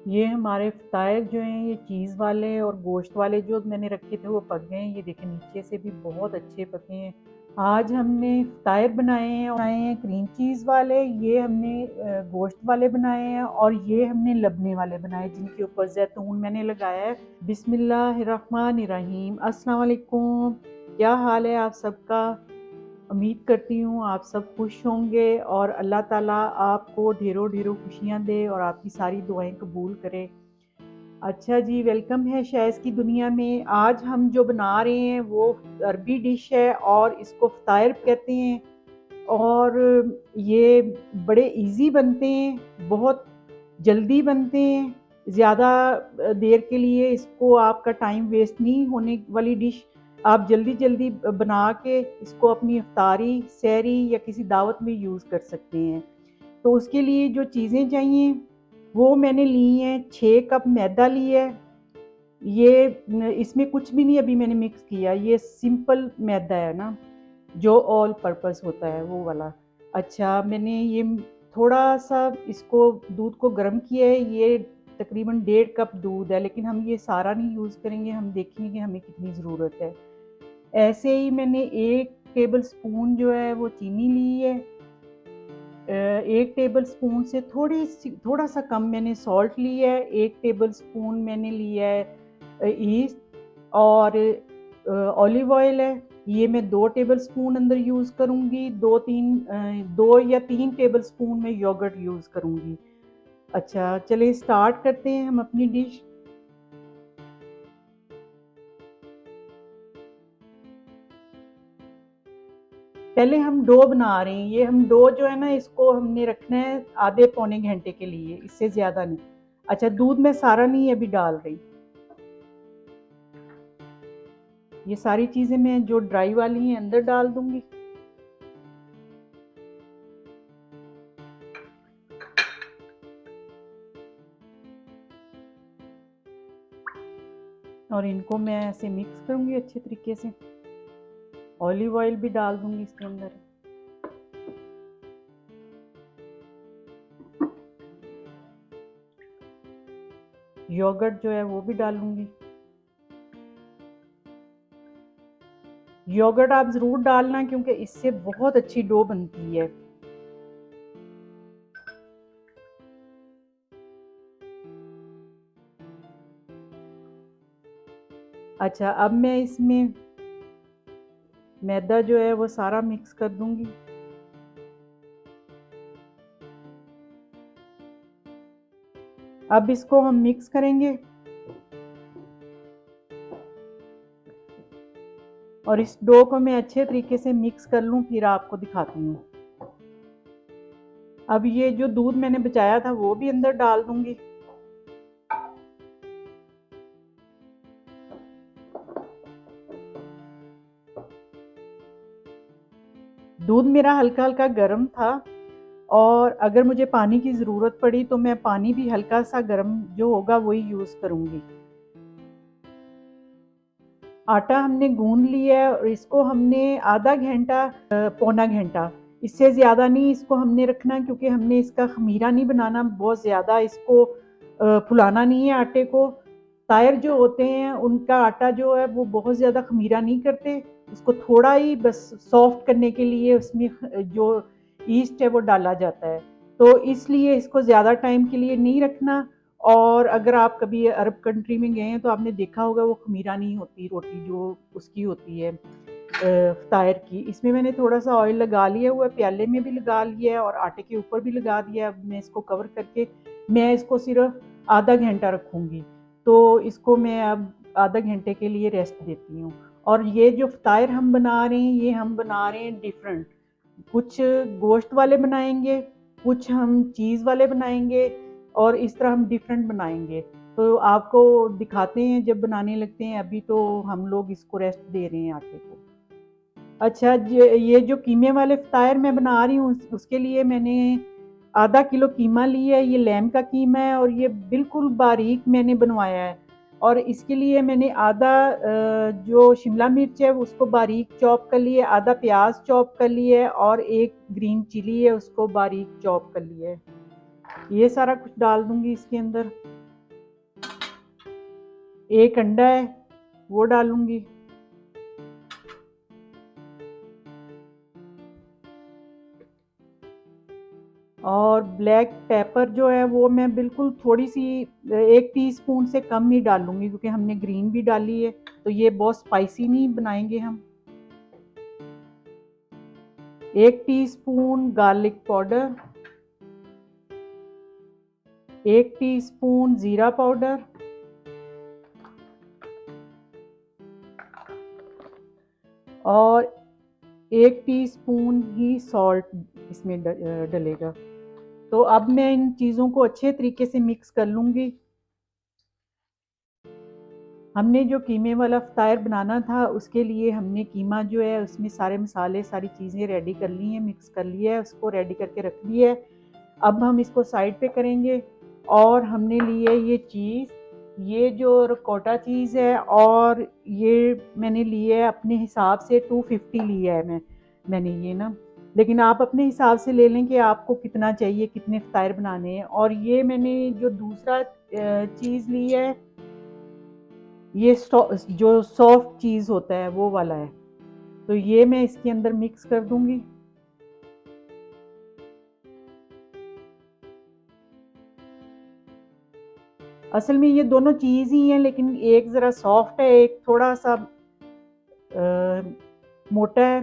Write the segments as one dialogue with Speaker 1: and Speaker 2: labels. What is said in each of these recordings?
Speaker 1: ये हमारे फ़तायर जो हैं ये चीज़ वाले और गोश्त वाले जो मैंने रखे थे वो पक गए हैं। ये देखें नीचे से भी बहुत अच्छे पके हैं। आज हमने फ़तायर बनाए हैं क्रीम चीज़ वाले, ये हमने गोश्त वाले बनाए हैं और ये हमने लबने वाले बनाए जिनके ऊपर ज़ैतून मैंने लगाया है। बिस्मिल्लाहिर्रहमानिर्रहीम। अस्सलाम वालेकुम। क्या हाल है आप सबका? उम्मीद करती हूँ आप सब खुश होंगे और अल्लाह ताला आपको ढेरों ढेरों खुशियाँ दे और आपकी सारी दुआएं कबूल करे। अच्छा जी, वेलकम है शैज़ की दुनिया में। आज हम जो बना रहे हैं वो अरबी डिश है और इसको फ़तायर कहते हैं और ये बड़े इजी बनते हैं, बहुत जल्दी बनते हैं। ज़्यादा देर के लिए इसको आपका टाइम वेस्ट नहीं होने वाली डिश। आप जल्दी-जल्दी बना के इसको अपनी इफ्तारी, सहरी या किसी दावत में यूज़ कर सकते हैं। तो उसके लिए जो चीज़ें चाहिए वो मैंने ली हैं। 6 कप मैदा लिया है। ये इसमें कुछ भी नहीं अभी मैंने मिक्स किया। ये सिंपल मैदा है ना, जो ऑल पर्पस होता है वो वाला। अच्छा, मैंने ये थोड़ा-सा इसको दूध को गर्म किया है। ये तकरीबन 1.5 कप दूध है, लेकिन हम ये सारा नहीं यूज़ करेंगे, हम देखेंगे कि हमें कितनी ज़रूरत है। ऐसे ही मैंने 1 टेबल स्पून जो है वो चीनी ली है। 1 टेबल स्पून से थोड़ा-सा कम मैंने सॉल्ट लिया है। 1 टेबल स्पून मैंने लिया है ईस्ट और ऑलिव ऑयल है। ये मैं 2 टेबल स्पून अंदर यूज़ करूँगी। 2 या 3 टेबल स्पून मैं योगर्ट यूज़ करूँगी। अच्छा, चलिए स्टार्ट करते हैं हम अपनी डिश। पहले हम डो बना रहे हैं। ये हम डो जो है ना इसको हमने रखना है आधे पौने घंटे के लिए, इससे ज़्यादा नहीं। अच्छा, दूध मैं सारा नहीं अभी डाल रही। ये सारी चीज़ें मैं जो ड्राई वाली हैं अंदर डाल दूँगी। और इनको मैं ऐसे मिक्स करूँगी अच्छे तरीके से। ऑलिव ऑयल भी डाल दूँगी इसके अंदर। योगर्ट जो है वो भी डालूँगी। योगर्ट आप ज़रूर डालना क्योंकि इससे बहुत अच्छी डो बनती है। अच्छा, अब मैं इसमें मैदा जो है वो सारा मिक्स कर दूँगी। अब इसको हम मिक्स करेंगे और इस डो को मैं अच्छे तरीके से मिक्स कर लूँ, फिर आपको दिखाती हूँ। अब ये जो दूध मैंने बचाया था वो भी अंदर डाल दूँगी। दूध मेरा हल्का-हल्का गर्म था और अगर मुझे पानी की ज़रूरत पड़ी तो मैं पानी भी हल्का-सा गर्म जो होगा वही यूज़ करूँगी। आटा हमने गूँध लिया है और इसको हमने आधा घंटा पौना घंटा, इससे ज़्यादा नहीं इसको हमने रखना क्योंकि हमने इसका ख़मीरा नहीं बनाना, बहुत ज़्यादा इसको फुलाना नहीं है आटे को। तायर जो होते हैं उनका आटा जो है वो बहुत ज़्यादा ख़मीरा नहीं करते, उसको थोड़ा ही बस सॉफ्ट करने के लिए उसमें जो ईस्ट है वो डाला जाता है। तो इसलिए इसको ज़्यादा टाइम के लिए नहीं रखना। और अगर आप कभी अरब कंट्री में गए हैं तो आपने देखा होगा वो ख़मीरा नहीं होती रोटी जो उसकी होती है फ़तायर की। इसमें मैंने थोड़ा-सा ऑयल लगा लिया हुआ है, प्याले में भी लगा लिया है और आटे के ऊपर भी लगा दिया है। अब मैं इसको कवर करके मैं इसको सिर्फ़ आधा घंटा रखूँगी। तो इसको मैं अब आधा घंटे के लिए रेस्ट देती हूँ। और ये जो फ़तायर हम बना रहे हैं, ये हम बना रहे हैं डिफ़रेंट। कुछ गोश्त वाले बनाएँगे, कुछ हम चीज़ वाले बनाएँगे और इस तरह हम डिफरेंट बनाएँगे। तो आपको दिखाते हैं जब बनाने लगते हैं, अभी तो हम लोग इसको रेस्ट दे रहे हैं आटे को। अच्छा, ये जो कीमे वाले फ़तायर मैं बना रही हूँ उसके लिए मैंने आधा किलो कीमा लिया है। ये लैम का कीमा है और ये बिल्कुल बारीक मैंने बनवाया है। और इसके लिए मैंने आधा जो शिमला मिर्च है उसको बारीक चॉप कर लिया है, आधा प्याज़ चॉप कर लिया है और 1 ग्रीन चिली है उसको बारीक चॉप कर लिया है। ये सारा कुछ डाल दूँगी इसके अंदर। एक अंडा है वो डालूंगी। और ब्लैक पेपर जो है वो मैं बिल्कुल थोड़ी सी 1 टीस्पून से कम ही डालूंगी, क्योंकि हमने ग्रीन भी डाली है तो ये बहुत स्पाइसी नहीं बनाएंगे हम। 1 टीस्पून गार्लिक पाउडर, 1 टीस्पून जीरा पाउडर, और 1 टीस्पून ही सॉल्ट इसमें डलेगा। तो अब मैं इन चीज़ों को अच्छे तरीके से मिक्स कर लूँगी। हमने जो कीमे वाला फ़तायर बनाना था उसके लिए हमने कीमा जो है उसमें सारे मसाले सारी चीज़ें रेडी कर ली हैं, मिक्स कर लिया है, उसको रेडी करके रख लिया है। अब हम इसको साइड पे करेंगे। और हमने ली है ये चीज़, ये जो रिकोटा चीज़ है, और ये मैंने ली है अपने हिसाब से 250 लिया है मैंने ये ना, लेकिन आप अपने हिसाब से ले लें कि आपको कितना चाहिए, कितने फ़तायर बनाने हैं। और ये मैंने जो दूसरा चीज़ ली है, ये जो सॉफ्ट चीज़ होता है वो वाला है, तो ये मैं इसके अंदर मिक्स कर दूंगी। असल में ये दोनों चीज़ ही हैं, लेकिन एक ज़रा सॉफ्ट है, एक थोड़ा सा मोटा है,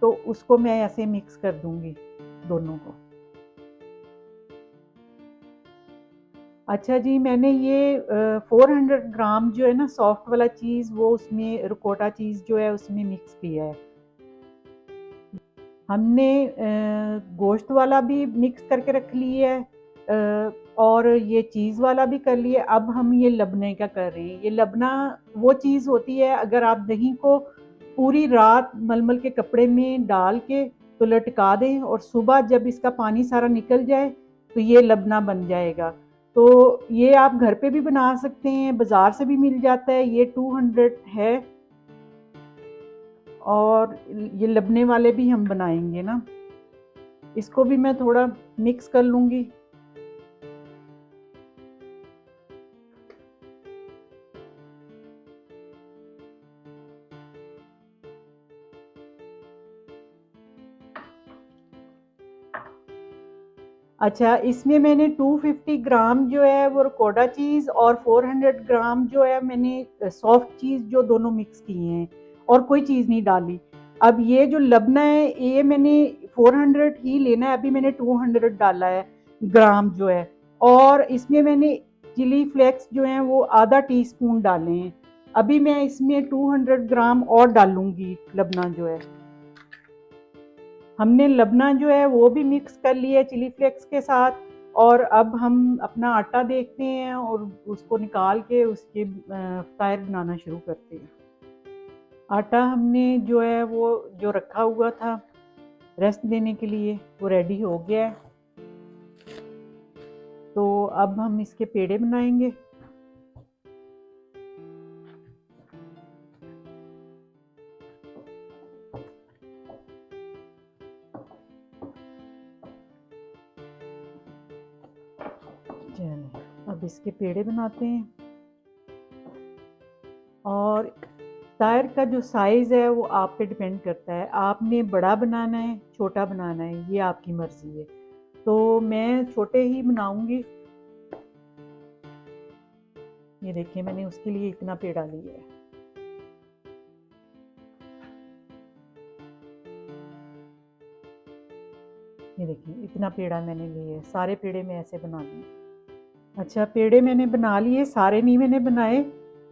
Speaker 1: तो उसको मैं ऐसे मिक्स कर दूंगी दोनों को। अच्छा जी, मैंने ये 400 ग्राम जो है ना सॉफ्ट वाला चीज़, वो उसमें रिकोटा चीज़ जो है उसमें मिक्स किया है। हमने गोश्त वाला भी मिक्स करके रख लिया है, और ये चीज़ वाला भी कर लिया। अब हम ये लबने का कर रहे हैं। ये लबना वो चीज़ होती है, अगर आप दही को पूरी रात मलमल के कपड़े में डाल के तो लटका दें, और सुबह जब इसका पानी सारा निकल जाए तो ये लबना बन जाएगा। तो ये आप घर पे भी बना सकते हैं, बाज़ार से भी मिल जाता है। ये 200 है, और ये लबने वाले भी हम बनाएंगे ना। इसको भी मैं थोड़ा मिक्स कर लूँगी। अच्छा, इसमें मैंने 250 ग्राम जो है वो रिकोटा चीज़, और 400 ग्राम जो है मैंने सॉफ्ट चीज़ जो दोनों मिक्स किए हैं, और कोई चीज़ नहीं डाली। अब ये जो लबना है ये मैंने 400 ही लेना है, अभी मैंने 200 डाला है ग्राम जो है। और इसमें मैंने चिली फ्लेक्स जो हैं वो आधा टीस्पून डाले हैं। अभी मैं इसमें 200 ग्राम और डालूंगी लबना जो है। हमने लबना जो है वो भी मिक्स कर लिया है चिली फ्लेक्स के साथ। और अब हम अपना आटा देखते हैं और उसको निकाल के उसके फ़तायर बनाना शुरू करते हैं। आटा हमने जो है वो जो रखा हुआ था रेस्ट देने के लिए, वो रेडी हो गया है। तो अब हम इसके पेड़े बनाएंगे। चलिए अब इसके पेड़े बनाते हैं। और टायर का जो साइज़ है वो आप पे डिपेंड करता है, आपने बड़ा बनाना है छोटा बनाना है, ये आपकी मर्ज़ी है। तो मैं छोटे ही बनाऊंगी। ये देखिए मैंने उसके लिए इतना पेड़ा लिया है। ये देखिए इतना पेड़ा मैंने लिया है, सारे पेड़े मैं ऐसे बना लिए। अच्छा, पेड़े मैंने बना लिए, सारे नहीं मैंने बनाए,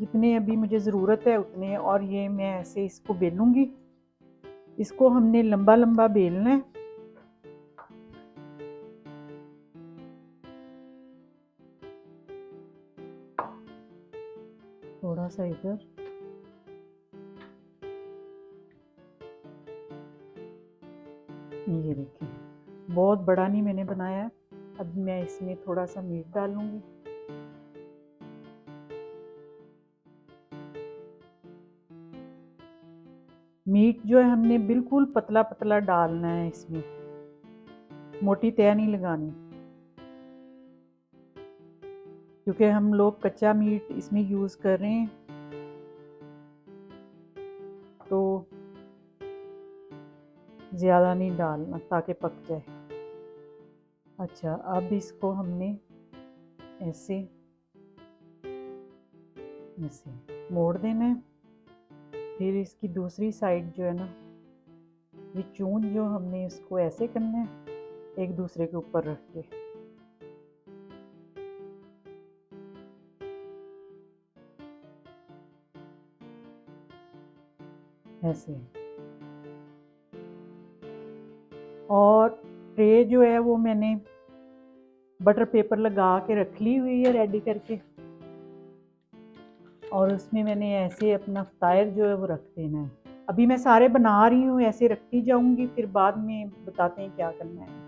Speaker 1: जितने अभी मुझे ज़रूरत है उतने। और ये मैं ऐसे इसको बेलूंगी। इसको हमने लंबा लंबा बेलना है। थोड़ा सा इधर। ये देखिए बहुत बड़ा नहीं मैंने बनाया। अब मैं इसमें थोड़ा सा मीट डालूंगी। मीट जो है हमने बिल्कुल पतला पतला डालना है इसमें, मोटी तह नहीं लगानी, क्योंकि हम लोग कच्चा मीट इसमें यूज़ कर रहे हैं। ज़्यादा नहीं डालना ताकि पक जाए। अच्छा, अब इसको हमने ऐसे ऐसे मोड़ देना है। फिर इसकी दूसरी साइड जो है ना, ये चून जो हमने इसको ऐसे करना है एक दूसरे के ऊपर रख के। ऐसे। और ट्रे जो है वो मैंने बटर पेपर लगा के रख ली हुई है रेडी करके, और उसमें मैंने ऐसे अपना फ्तायर जो है वो रख देना है। अभी मैं सारे बना रही हूँ, ऐसे रखती जाऊंगी, फिर बाद में बताते हैं क्या करना है।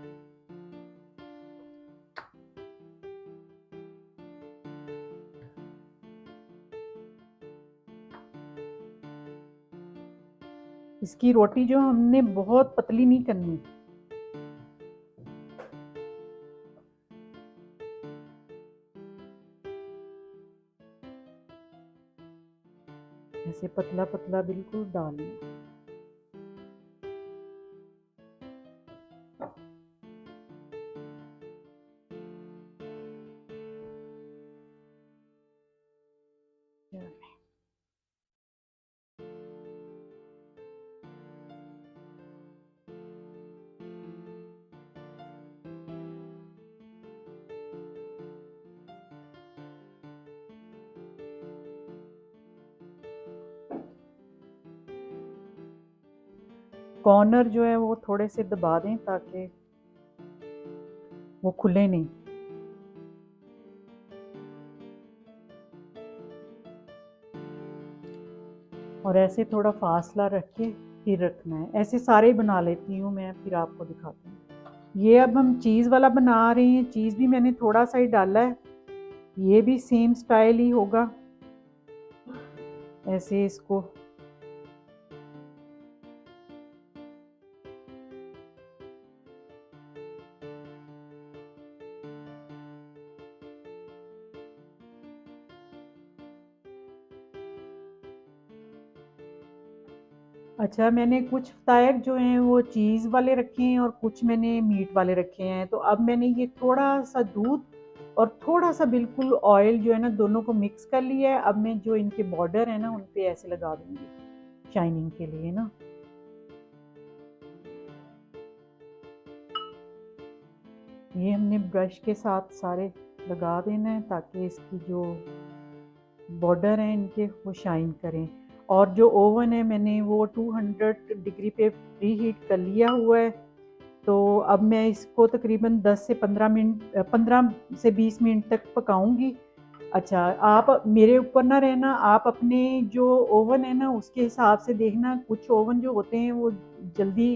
Speaker 1: इसकी रोटी जो हमने बहुत पतली नहीं करनी, ऐसे पतला पतला बिल्कुल डालना। कॉर्नर जो है वो थोड़े से दबा दें ताकि वो खुले नहीं। और ऐसे थोड़ा फासला रख के फिर रखना है। ऐसे सारे बना लेती हूँ मैं, फिर आपको दिखाती हूँ। ये अब हम चीज़ वाला बना रहे हैं। चीज़ भी मैंने थोड़ा सा ही डाला है, ये भी सेम स्टाइल ही होगा। ऐसे इसको अच्छा, मैंने कुछ फ्तायर जो हैं वो चीज़ वाले रखे हैं और कुछ मैंने मीट वाले रखे हैं। तो अब मैंने ये थोड़ा सा दूध और थोड़ा सा बिल्कुल ऑयल जो है ना, दोनों को मिक्स कर लिया है। अब मैं जो इनके बॉर्डर है ना उन पे ऐसे लगा दूंगी शाइनिंग के लिए ना। ये हमने ब्रश के साथ सारे लगा देना है ताकि इसकी जो बॉर्डर हैं इनके वो शाइन करें। और जो ओवन है मैंने वो 200 डिग्री पे प्री हीट कर लिया हुआ है। तो अब मैं इसको तकरीबन 10 से 15 मिनट 15 से 20 मिनट तक पकाऊंगी। अच्छा, आप मेरे ऊपर ना रहना, आप अपने जो ओवन है ना उसके हिसाब से देखना। कुछ ओवन जो होते हैं वो जल्दी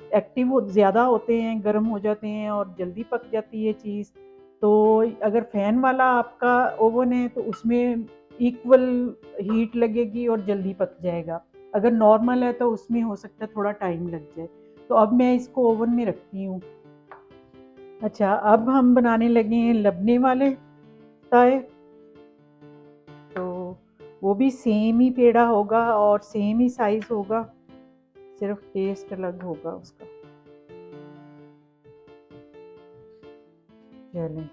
Speaker 1: एक्टिव हो, ज़्यादा होते हैं, गर्म हो जाते हैं और जल्दी पक जाती है चीज़। तो अगर फ़ैन वाला आपका ओवन है तो उसमें इक्वल हीट लगेगी और जल्दी पक जाएगा। अगर नॉर्मल है तो उसमें हो सकता है थोड़ा टाइम लग जाए। तो अब मैं इसको ओवन में रखती हूँ। अच्छा, अब हम बनाने लगे हैं लबने वाले ताए। तो वो भी सेम ही पेड़ा होगा और सेम ही साइज़ होगा, सिर्फ टेस्ट अलग होगा उसका। चलें,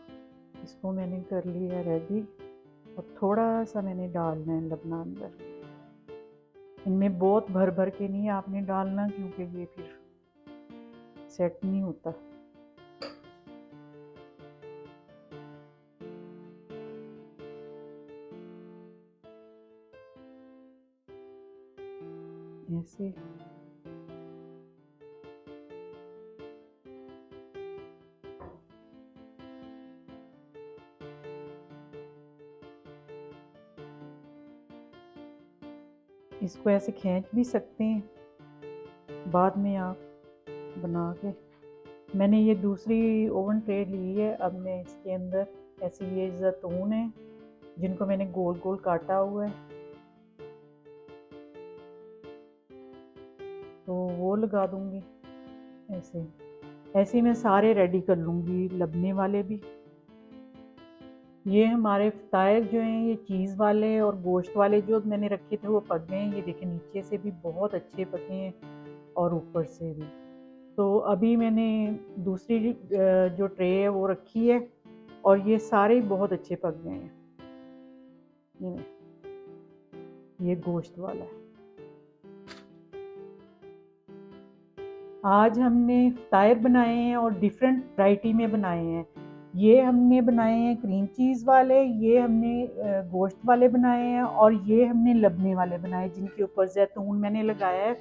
Speaker 1: इसको मैंने कर लिया रेडी। और थोड़ा सा मैंने डालना है लबना अंदर। इनमें बहुत भर भर के नहीं आपने डालना, क्योंकि ये फिर सेट नहीं होता। ऐसे इसको ऐसे खींच भी सकते हैं बाद में आप बना के। मैंने ये दूसरी ओवन ट्रे ली है। अब मैं इसके अंदर ऐसे ये जैतून है जिनको मैंने गोल गोल काटा हुआ है, तो वो लगा दूंगी ऐसे। ऐसे ही मैं सारे रेडी कर लूँगी, लबने वाले भी। ये हमारे फ्तायर जो हैं ये चीज़ वाले और गोश्त वाले जो मैंने रखे थे वो पक गए हैं। ये देखें नीचे से भी बहुत अच्छे पके हैं और ऊपर से भी। तो अभी मैंने दूसरी जो ट्रे है वो रखी है और ये सारे बहुत अच्छे पक गए हैं। ये गोश्त वाला है। आज हमने फ़तायर बनाए हैं और डिफरेंट वैरायटी में बनाए हैं। ये हमने बनाए हैं क्रीम चीज़ वाले, ये हमने गोश्त वाले बनाए हैं और ये हमने लबने वाले बनाए जिनके ऊपर ज़ैतून मैंने लगाया है।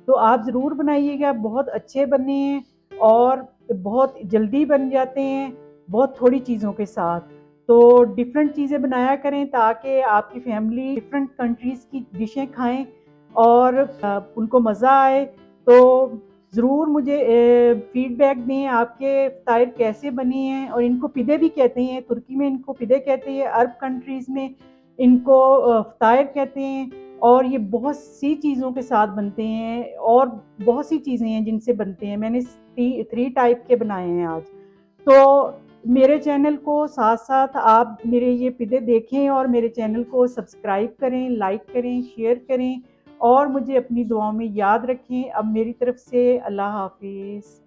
Speaker 1: तो आप ज़रूर बनाइएगा, बहुत अच्छे बने हैं और बहुत जल्दी बन जाते हैं, बहुत थोड़ी चीज़ों के साथ। तो डिफरेंट चीज़ें बनाया करें ताकि आपकी फैमिली डिफरेंट कंट्रीज़ की डिशें खाएँ और उनको मज़ा आए। तो ज़रूर मुझे फ़ीडबैक दें आपके फ़तायर कैसे बने हैं और इनको पिदे भी कहते हैं, तुर्की में इनको पिदे कहते हैं, अरब कंट्रीज़ में इनको फ़तायर कहते हैं और ये बहुत सी चीज़ों के साथ बनते हैं और बहुत सी चीज़ें हैं जिनसे बनते हैं। मैंने 3 टाइप के बनाए हैं आज। तो मेरे चैनल को साथ-साथ आप मेरे ये पिदे देखें और मेरे चैनल को सब्सक्राइब करें, लाइक करें, शेयर करें और मुझे अपनी दुआओं में याद रखें। अब मेरी तरफ से अल्लाह हाफ़िज़।